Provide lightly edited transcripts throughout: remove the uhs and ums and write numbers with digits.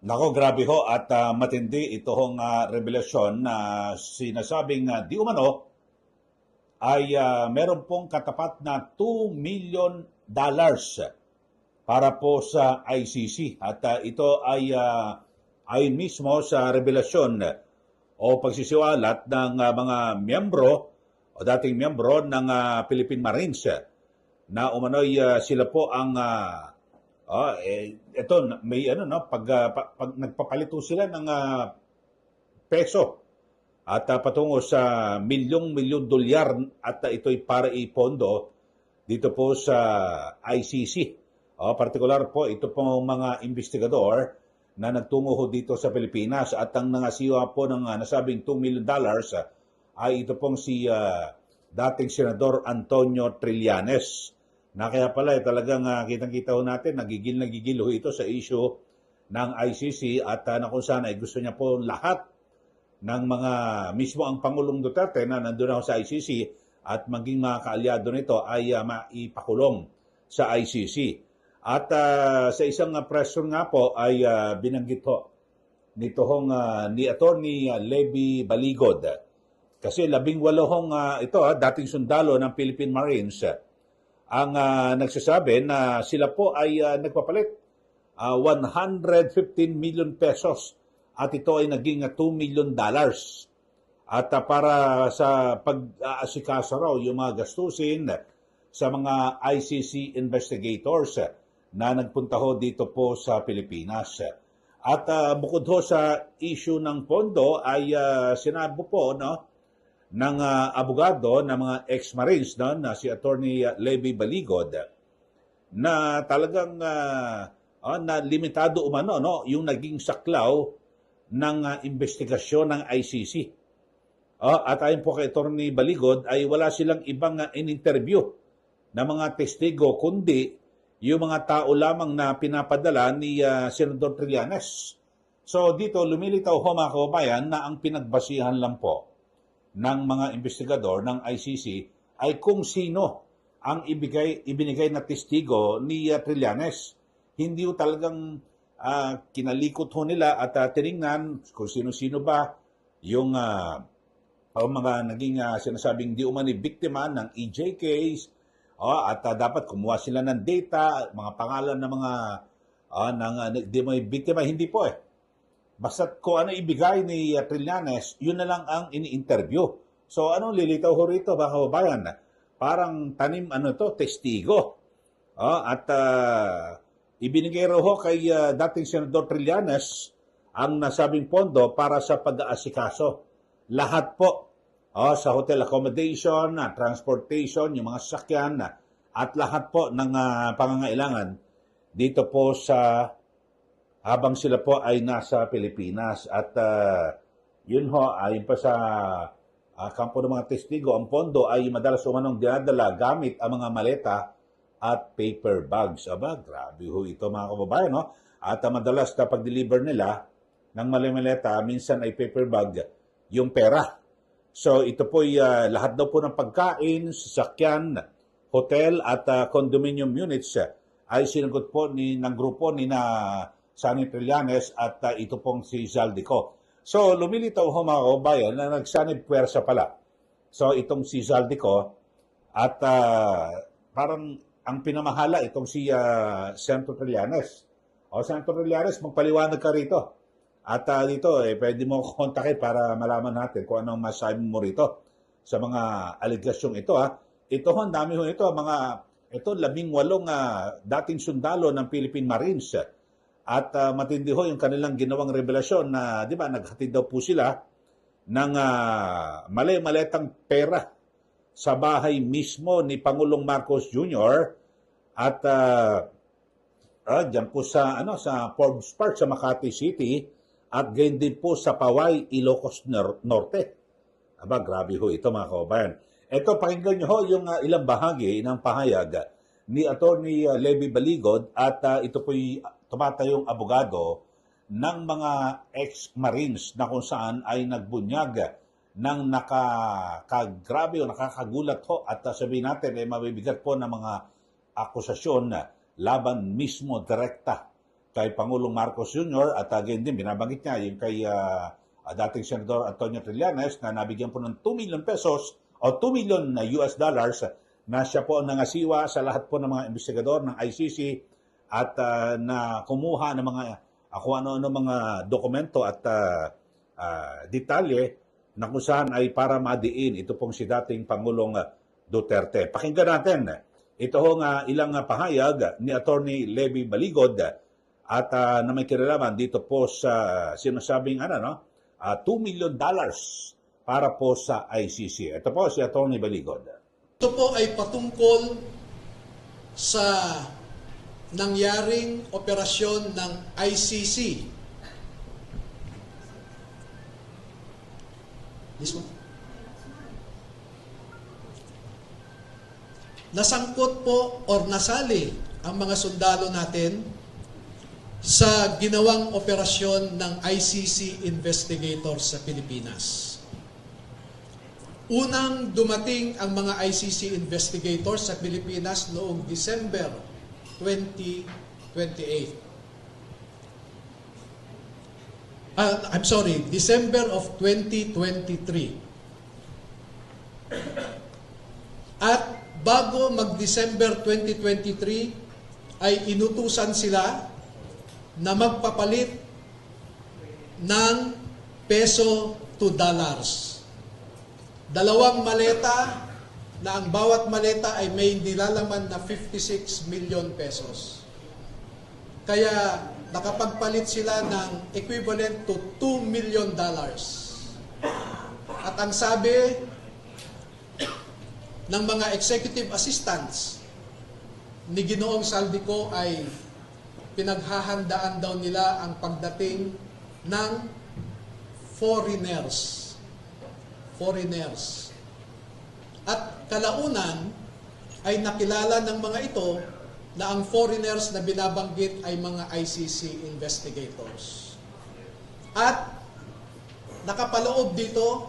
Nako, grabe ho at matindi ito hong revelasyon na sinasabing di umano ay meron pong katapat na $2 million para po sa ICC. At ito ay mismo sa revelasyon o pagsisiwalat ng mga miyembro o dating miyembro ng Philippine Marines na umano'y sila po ang ito may ano no pag nagpapalito sila ng peso at patungo sa milyong-milyong dolyar at ito'y para ipondo dito po sa ICC. Partikular po ito po mga investigador na nagtungo ho dito sa Pilipinas at ang nangasiwa po ng nasabing $2 million ay ito pong si dating Senador Antonio Trillanes. Na kaya pala talagang kitang-kita ho natin, nagigil ho ito sa issue ng ICC at na kung saan ay gusto niya po lahat ng mga, mismo ang Pangulong Duterte na nandun ako sa ICC at maging mga kaalyado nito ay maipakulong sa ICC. At sa isang pressure nga po ay binanggit ho nito hong ni Attorney Levy Baligod. Kasi 18 hong ito dating sundalo ng Philippine Marines ang nagsasabi na sila po ay nagpapalit 115 million pesos at ito ay naging $2 million. At para sa pag-aasikaso raw yung mga gastusin sa mga ICC investigators na nagpunta ho dito po sa Pilipinas. At bukod ho sa issue ng pondo ay sinabi po ng abogado ng mga ex-Marines na si Attorney Levy Baligod na talagang na limitado umano yung naging saklaw ng investigasyon ng ICC. At ayon po kay Attorney Baligod ay wala silang ibang in-interview na mga testigo kundi yung mga tao lamang na pinapadala ni Senador Trillanes. So dito lumilitaw ho mga kababayan na ang pinagbasihan lang po ng mga investigador ng ICC ay kung sino ang ibinigay na testigo ni Trillanes. Hindi ho talagang kinalikot ho nila at tiningnan kung sino-sino ba yung mga naging sinasabing di umani biktima ng EJ case at dapat kumuha sila ng data, mga pangalan ng mga di may biktima. Hindi po Basta kung ano ibigay ni Trillanes, yun na lang ang ini-interview. So anong lilitaw ho rito, mga kababayan? Parang tanim testigo. At ibinigay raw ho kay dating Senador Trillanes ang nasabing pondo para sa pag-aasikaso. Lahat po sa hotel accommodation, transportation, yung mga sasakyan, at lahat po ng pangangailangan dito po sa habang sila po ay nasa Pilipinas. At yun ho, ayon pa sa kampo ng mga testigo, ang pondo ay madalas umanong dinadala gamit ang mga maleta at paper bags. Grabe ho ito mga kababayan. At madalas na pag-deliver nila ng maleta, minsan ay paper bag, yung pera. So ito po ay lahat daw po ng pagkain, sasakyan, hotel at condominium units ay sinagot po ng grupo ni Sunny Trillanes at ito pong si Zaldico. So, lumilitaw ho mga kababayan na nagsanib puwersa pala. So, itong si Zaldico at parang ang pinamahala itong si Senator Trillanes. Senator Trillanes, magpaliwanag ka rito. At dito, pwede mo kontakin para malaman natin kung anong masabi mo rito sa mga aligasyong ito. Ito ho, ang dami ho ito. Ito, 18 dating sundalo ng Philippine Marines. At matindi ho yung kanilang ginawang revelasyon na, di ba, naghatid daw po sila ng maletang pera sa bahay mismo ni Pangulong Marcos Jr. At dyan po sa Forbes Park sa Makati City at gayon din po sa Paway, Ilocos Norte. Grabe ho ito mga kababayan. Ito, pakinggan nyo ho yung ilang bahagi ng pahayag ni Attorney Levy Baligod at ito po'y tumatayong abogado ng mga ex-Marines na kung saan ay nagbunyag ng nakakagrabe o nakakagulat ho at sabihin natin mabibigat po ng mga akusasyon laban mismo direkta kay Pangulong Marcos Jr. at again din binabanggit niya yung kay dating Senador Antonio Trillanes na nabigyan po ng 2 million pesos o 2 million na US dollars na siya po ang nangasiwa sa lahat po ng mga investigador ng ICC at na kumuha ng mga kung ano-ano mga dokumento at detalye na kung saan ay para madiin ito pong si dating Pangulong Duterte. Pakinggan natin ito hong ilang pahayag ni Attorney Levy Baligod at na may kinalaman dito po sa sinasabing $2 million para po sa ICC. Ito po si Attorney Baligod. Ito po ay patungkol sa nangyaring operasyon ng ICC. This one. Nasangkot po or nasali ang mga sundalo natin sa ginawang operasyon ng ICC investigators sa Pilipinas. Unang dumating ang mga ICC investigators sa Pilipinas noong December 2028. December of 2023. At bago mag-December 2023 ay inutusan sila na magpapalit ng peso to dollars. 2 maleta na ang bawat maleta ay may nilalaman na 56 million pesos. Kaya nakapagpalit sila ng equivalent to 2 million dollars. At ang sabi ng mga executive assistants ni Ginoong Saldico ay pinaghahandaan daw nila ang pagdating ng foreigners. At kalaunan ay nakilala ng mga ito na ang foreigners na binabanggit ay mga ICC investigators. At nakapaloob dito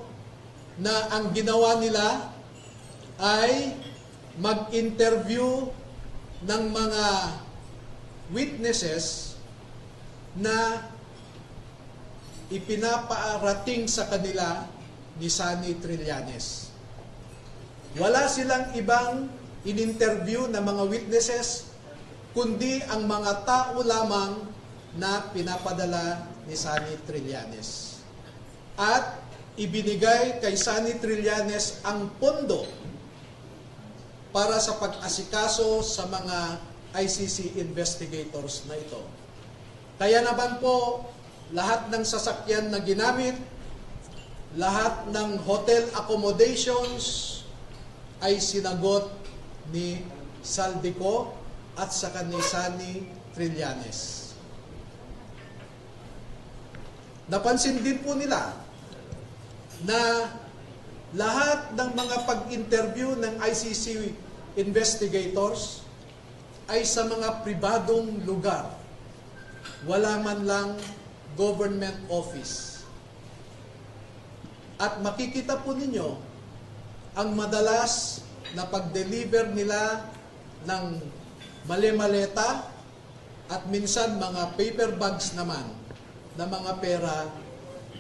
na ang ginawa nila ay mag-interview ng mga witnesses na ipinapaarating sa kanila ni Sunny Trillanes. Wala silang ibang in-interview na mga witnesses, kundi ang mga tao lamang na pinapadala ni Sunny Trillanes. At ibinigay kay Sunny Trillanes ang pondo para sa pag-asikaso sa mga ICC investigators na ito. Kaya naman po, lahat ng sasakyan na ginamit, lahat ng hotel accommodations ay sinagot ni Saldico at saka ni Sunny Trillanes. Napansin din po nila na lahat ng mga pag-interview ng ICC investigators ay sa mga pribadong lugar. Wala man lang government office. At makikita po ninyo ang madalas na pag-deliver nila ng mali-maleta at minsan mga paper bags naman na mga pera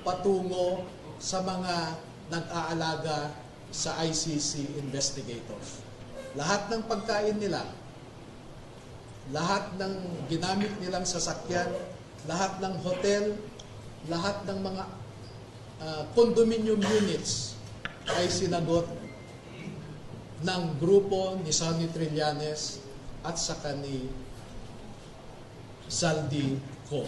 patungo sa mga nag-aalaga sa ICC investigators. Lahat ng pagkain nila, lahat ng ginamit nilang sasakyan, lahat ng hotel, lahat ng mga condominium units ay sinagot ng grupo ni Sunny Trillanes at saka ni Saldico.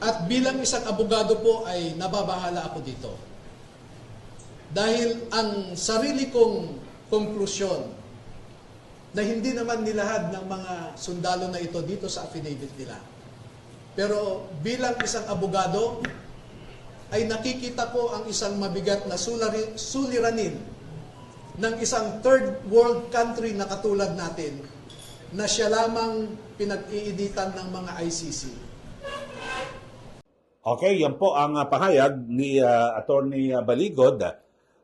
At bilang isang abogado po ay nababahala ako dito. Dahil ang sarili kong konklusyon na hindi naman nilahad ng mga sundalo na ito dito sa affidavit nila. Pero bilang isang abogado, ay nakikita ko ang isang mabigat na suliranin ng isang third world country na katulad natin na siya lamang pinag-iinitan ng mga ICC. Okay, yan po ang pahayag ni Attorney Baligod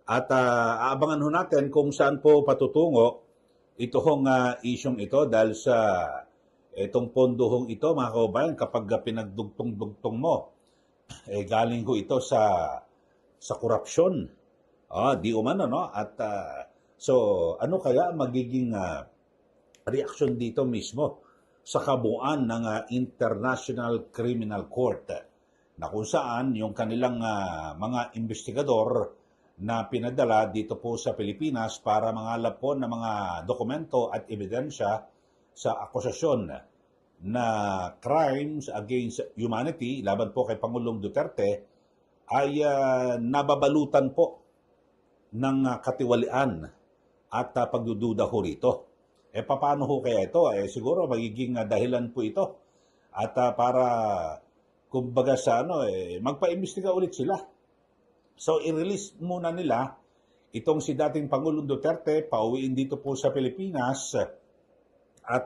at aabangan ho natin kung saan po patutungo ito hong isyong ito dahil sa Itong pondong ito, mga kababayan, kapag pinagdugtong-dugtong mo, galing ho ito sa korupsyon. Di umano, no? At so, ano kaya magiging reaksyon dito mismo sa kabuuan ng International Criminal Court na kung saan yung kanilang mga investigador na pinadala dito po sa Pilipinas para mangalap po ng mga dokumento at ebidensya sa akusasyon na crimes against humanity laban po kay Pangulong Duterte ay nababalutan po ng katiwalian at pagdududa ho rito. Paano ho kaya ito? Siguro magiging dahilan po ito at para kumbaga sa magpaimbestiga ulit sila. So i-release muna nila itong si dating Pangulong Duterte, pauwiin dito po sa Pilipinas at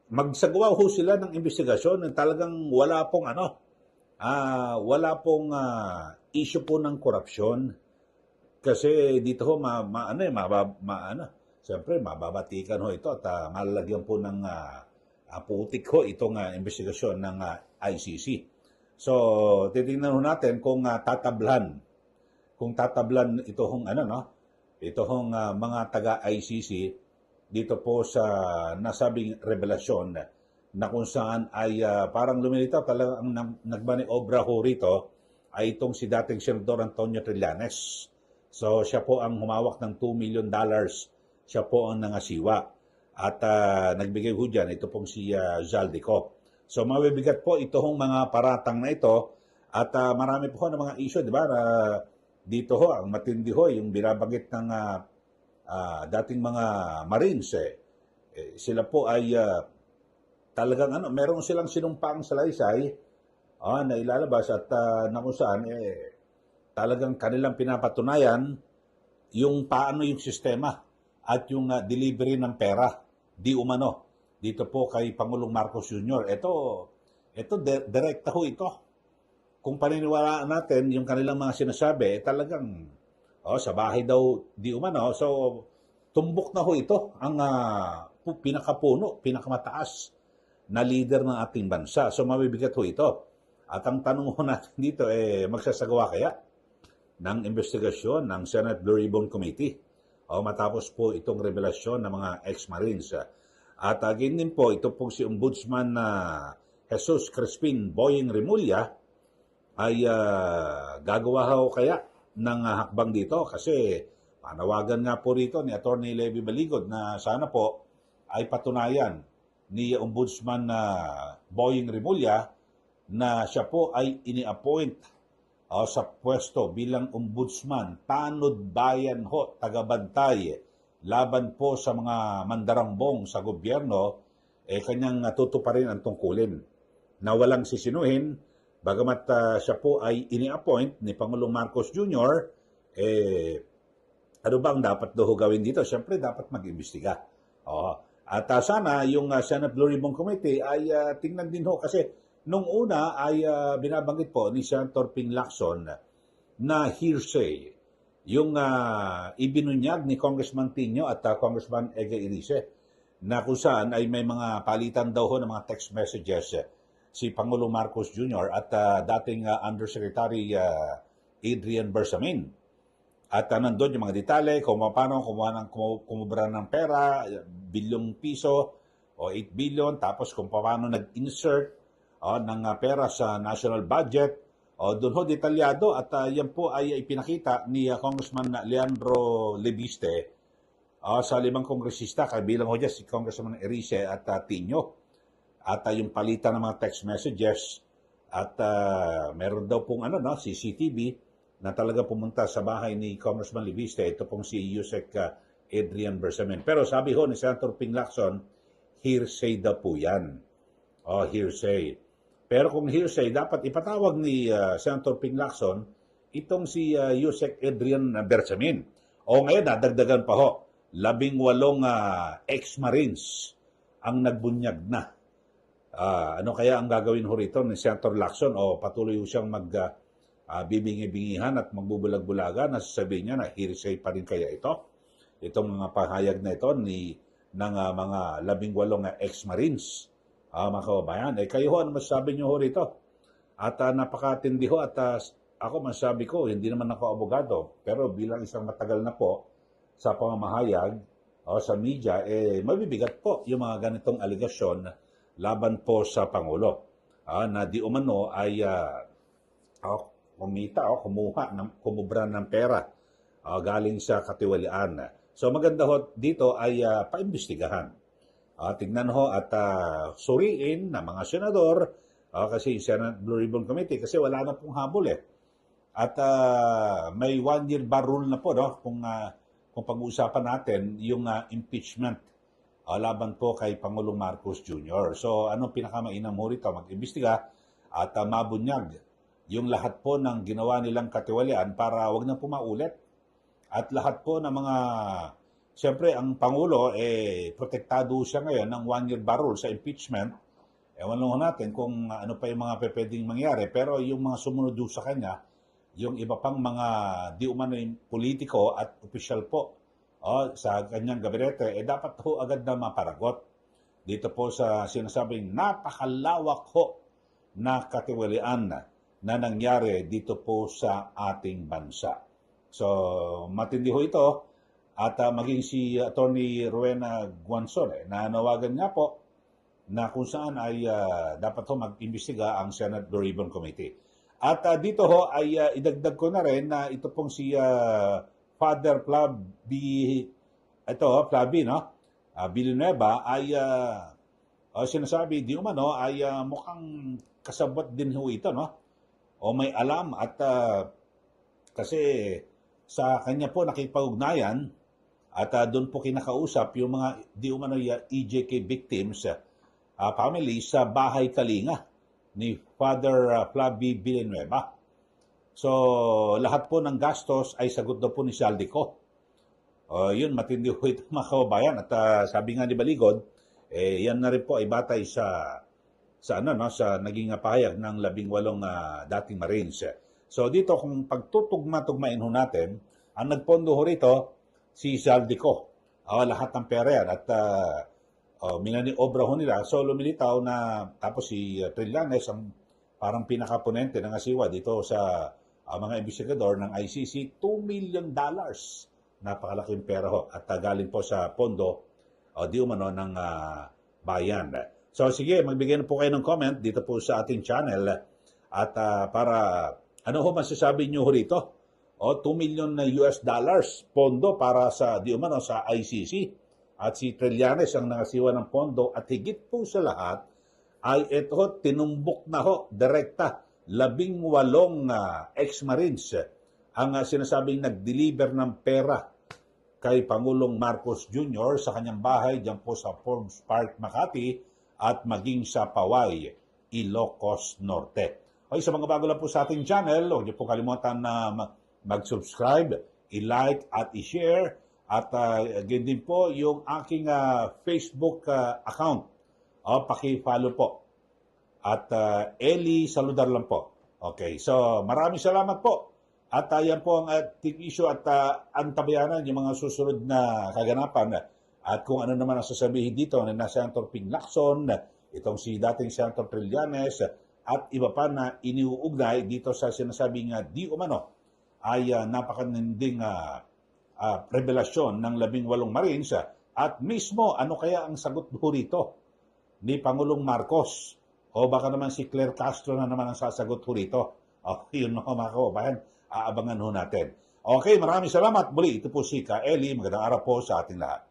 magsagawa ho sila ng investigasyon. Talagang wala pong issue po ng korupsyon. Kasi dito ho siyempre mababatikan ho ito at malalagyan po ng putik ho itong investigasyon ng ICC. So titingnan ho natin kung tatablan ito hong ito hong mga taga ICC dito po sa nasabing revelasyon na kung saan ay parang lumilitaw talaga ang nagmaniobra ho rito ay itong si dating Senador Antonio Trillanes. So siya po ang humawak ng $2 million. Siya po ang nangasiwa. At nagbigay ho dyan, ito pong si Zaldico. So mabibigat po ito hong mga paratang na ito. At marami po ng mga issue, di ba? Dito ho, ang matindi ho, yung binabanggit ng dating mga Marines. Sila po ay talagang meron silang sinumpaang salaysay na ilalabas at na kung saan talagang kanilang pinapatunayan yung paano yung sistema at yung delivery ng pera di umano dito po kay Pangulong Marcos Jr. Ito direkta ho ito. Kung paniniwalaan natin yung kanilang mga sinasabi, talagang sa bahay daw di umano. So tumbok na ho ito ang pinakapuno, pinakamataas na leader ng ating bansa. So mabibigat ho ito. At ang tanong ho natin dito magsasagawa kaya ng investigasyon ng Senate Blue Ribbon Committee matapos po itong revelasyon ng mga ex-Marines. At again din po, ito po si Ombudsman Jesus Crispin Boyeng Remulla ay gagawa ho kaya ng hakbang dito kasi panawagan nga po rito ni Atty. Levy Baligod na sana po ay patunayan ni Ombudsman Boyeng Remulla na siya po ay ini-appoint sa pwesto bilang ombudsman, tanod bayan ho, tagabantay, laban po sa mga mandarambong sa gobyerno, kanyang tutuparin ang tungkulin na walang sisinuhin, bagamat siya po ay ini-appoint ni Pangulong Marcos Jr., ano bang dapat daw gawin dito? Siyempre, dapat mag-imbestiga. At sana yung Senate Blue Ribbon Committee ay tingnan din ho kasi nung una ay binabanggit po ni Senator Ping Lacson na hearsay yung ibinunyag ni Congressman Tino at Congressman Ege Irice na kung saan ay may mga palitan daw ho ng mga text messages si Pangulong Marcos Jr. at dating Undersecretary Adrian Bersamin. At nandun yung mga detalye kung paano kumubra ng pera, bilyong piso o 8 billion, tapos kung paano nag-insert ng pera sa national budget. Doon ho detalyado at yan po ay ipinakita ni Congressman Leandro Lebiste sa 5 kongresista, kabilang ho dyan si Congressman Erice at Tino. At yung palitan ng mga text messages at meron daw pong CCTV na talaga pumunta sa bahay ni Congressman Lebiste. Ito pong si Yusek Adrian Bersamin. Pero sabi ho ni Senator Ping Lacson, hearsay daw po yan. Hearsay. Pero kung hearsay, dapat ipatawag ni Senator Ping Lacson itong si Yusek Adrian Bersamin. Ngayon, nadagdagan pa ho, 18 ex-Marines ang nagbunyag na. Ano kaya ang gagawin ho rito ni Senator Lacson? Patuloy ho siyang bibingi-bingihan at magbubulag-bulaga na sasabihin niya na hearsay pa rin kaya ito? Itong mga pahayag na ito ni ng mga 18 ex-Marines. Mga kababayan, kayo ho, ano masasabi nyo ho rito? At napakatindi ho at ako masasabi ko, hindi naman ako abogado, pero bilang isang matagal na po sa pamamahayag o sa media, mabibigat po yung mga ganitong aligasyon laban po sa Pangulo. Na di umano ay kumubra ng pera galing sa katiwalian. So maganda ho dito ay paimbestigahan. Tignan ho at suriin ng mga senador, kasi Senate Blue Ribbon Committee, kasi wala na pong habol At may 1-year bar rule na po, no? Kung pag-uusapan natin yung impeachment laban po kay Pangulong Marcos Jr. So anong pinakamainam ho rito? Mag-imbestiga at mabunyag yung lahat po ng ginawa nilang katiwalian para wag na po maulit. At lahat po ng mga, siyempre ang Pangulo, protektado siya ngayon ng 1-year bar rule sa impeachment. Ewan lang natin kung ano pa yung mga pwedeng mangyari, pero yung mga sumunod sa kanya, yung iba pang mga di umano politiko at opisyal po sa kanyang gabinete, dapat ho agad na maparagot. Dito po sa sinasabing napakalawak ho na katiwalian na nangyari dito po sa ating bansa. So, matindi ho ito at maging si Attorney Rowena Guanzon, nanawagan nga po na kung saan ay dapat ho mag-imbestiga ang Senate Blue Ribbon Committee. At dito ho ay idagdag ko na rin na ito pong si Father Flavi, no? Villanueva ay sinasabi di umano ay mukhang kasabot din ho ito, no? O may alam at kasi sa kanya po nakipag-ugnayan at doon po kinakausap yung mga di umano EJK victims family sa bahay Kalinga ni Father Flavi Villanueva. So, lahat po ng gastos ay sagot daw po ni Saldico. Yun, matindi po ito mga kababayan. At sabi nga ni Baligod, yan na rin po ay batay sa naging pahayag ng 18 dating Marines. So, dito kung pagtutugma-tugmain ho natin, ang nagpondo ho rito, si Saldico. Lahat ng pera yan. At minaniobra ho nila. So, lumilitaw na tapos si Trillanes ang parang pinakaponente ng asiwa dito sa mga investigador ng ICC, $2 million. Napakalaking pera ho. At galing po sa pondo di umano ng bayan. So, sige, magbigay na po kayo ng comment dito po sa ating channel. At para, ano ho masasabi nyo ho rito? $2 million na US dollars pondo para sa di umano sa ICC. At si Trillanes ang nangasiwa ng pondo at higit po sa lahat ay ito tinumbok na ho direkta 18 ex-Marines ang sinasabing nag-deliver ng pera kay Pangulong Marcos Jr. sa kanyang bahay dyan po sa Forbes Park, Makati at maging sa Paway, Ilocos Norte. Okay, sa mga bago lang po sa ating channel, huwag niyo po kalimutan na mag-subscribe, i-like at i-share. At din po yung aking Facebook account. Paki-follow po. At Eli Saludar lang po. Okay, so maraming salamat po. At yan po ang ating issue at antabayanan yung mga susunod na kaganapan. At kung ano naman ang sasabihin dito na Senator Ping Lacson, itong si dating Senator Trillanes, at iba pa na iniuugnay dito sa sinasabing di umano ay napakaninding revelasyon ng 18 Marines at mismo ano kaya ang sagot po rito ni Pangulong Marcos o baka naman si Claire Castro na naman ang sasagot po rito. Yun mga kababayan, aabangan ho natin. Okay, maraming salamat muli. Ito po si Ka Eli. Magandang araw po sa ating lahat.